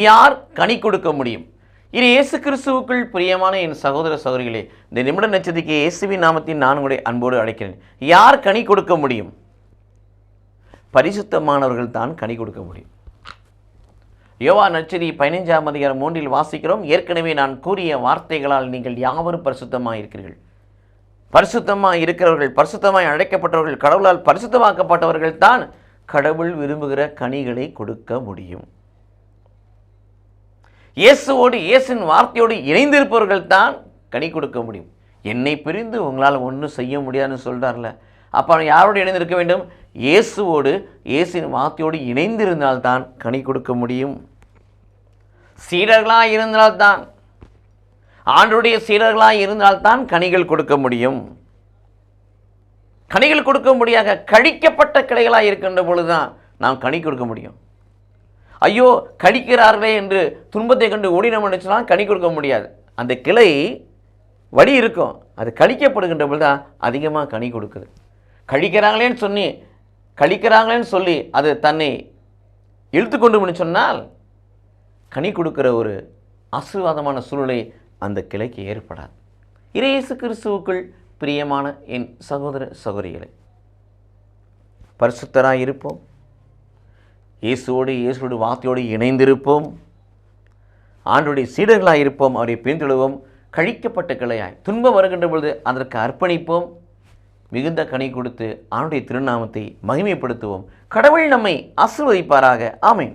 யார் கனி கொடுக்க முடியும்? இது இயேசு கிறிஸ்துவுக்குள் பிரியமான என் சகோதர சகோதரிகளே, இந்த நிமிட நட்சத்திரக்கு இயேசுவின் நாமத்தில் நான் உங்களை அன்போடு அழைக்கிறேன். யார் கனி கொடுக்க முடியும்? பரிசுத்தமானவர்கள் தான் கனி கொடுக்க முடியும். யோவான் நற்செய்தி 15ஆம் அதிகாரம் 3 வாசிக்கிறோம். ஏற்கனவே நான் கூறிய வார்த்தைகளால் நீங்கள் யாவரும் பரிசுத்தமாக இருக்கிறீர்கள். பரிசுத்தமாக இருக்கிறவர்கள், பரிசுத்தமாய் அழைக்கப்பட்டவர்கள், கடவுளால் பரிசுத்தமாக்கப்பட்டவர்கள் தான் கடவுள் விரும்புகிற கனிகளை கொடுக்க முடியும். இயேசுவோடு, இயேசுவின் வார்த்தையோடு இணைந்திருப்பவர்கள் தான் கனி கொடுக்க முடியும். என்னை பிரிந்து உங்களால் ஒன்றும் செய்ய முடியாதுன்னு சொல்கிறார்ல, அப்போ யாரோடு இணைந்திருக்க வேண்டும்? இயேசுவோடு, இயேசுவின் வார்த்தையோடு இணைந்திருந்தால்தான் கனி கொடுக்க முடியும். சீடர்களாக இருந்தால்தான், ஆண்டவருடைய சீடர்களாக இருந்தால்தான் கனிகள் கொடுக்க முடியும். கனிகள் கொடுக்க முடியாத கழிக்கப்பட்ட கிளைகளாக இருக்கின்ற பொழுதுதான் நாம் கனி கொடுக்க முடியும். ஐயோ கடிக்கிறார்களே என்று துன்பத்தை கண்டு ஓடி நம்ம நினச்சலாம் கனி கொடுக்க முடியாது. அந்த கிளை வடி இருக்கும், அது கழிக்கப்படுகின்ற பொழுது தான் அதிகமாக கனி கொடுக்குது. கழிக்கிறாங்களேன்னு சொல்லி அது தன்னை இழுத்து கொண்டு சொன்னால் கனி கொடுக்குற ஒரு ஆசீர்வாதமான சூழ்நிலை அந்த கிளைக்கு ஏற்படாது. இயேசு கிறிஸ்துவுக்குள் பிரியமான என் சகோதர சகோதரிகளை, பரிசுத்தராக இருப்போம். இயேசுவோடு வார்த்தையோடு இணைந்திருப்போம். ஆண்டவருடைய சீடர்களாக இருப்போம். அவரை பின்தொடருவோம். கழிக்கப்பட்ட கிளையாய் துன்பம் வருகின்ற பொழுது அதற்கு அர்ப்பணிப்போம். மிகுந்த கனி கொடுத்து ஆண்டவருடைய திருநாமத்தை மகிமைப்படுத்துவோம். கடவுள் நம்மை ஆசீர்வதிப்பாராக. ஆமென்.